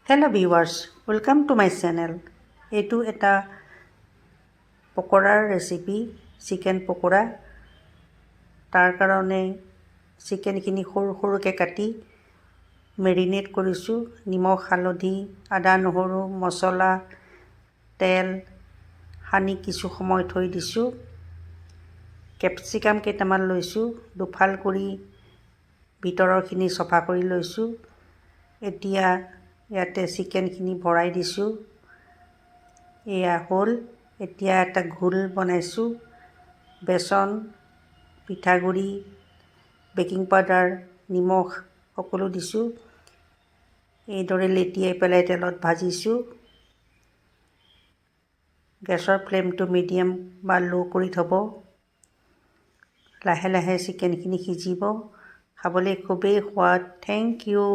Hello' viewers, welcome to my channel. এইটো এটা পকৰাৰ recipe, chicken pakora. তাৰ কাৰণে চিকেনখিনি সৰু সৰুকৈ কাটি মেৰিনেট কৰিছোঁ। নিমখ, হালধি, আদা, নহৰু, মছলা, তেল সানি কিছু সময় থৈ দিছোঁ। কেপচিকাম কেইটামান লৈছোঁ, দুফাল কৰি ভিতৰৰখিনি চফা কৰি লৈছোঁ। এতিয়া ইয়াতে চিকেনখিনি ভৰাই দিছোঁ। এয়া হ'ল। এতিয়া এটা ঘোল বনাইছোঁ। বেচন, পিঠাগুড়ি, বেকিং পাউডাৰ, নিমখ সকলো দিছোঁ। এইদৰে লেটিয়াই পেলাই তেলত ভাজিছোঁ। গেছৰ ফ্লেমটো মিডিয়াম বা ল' কৰি থ'ব। লাহে লাহে চিকেনখিনি সিজিব। খাবলৈ খুবেই সোৱাদ। Thank U.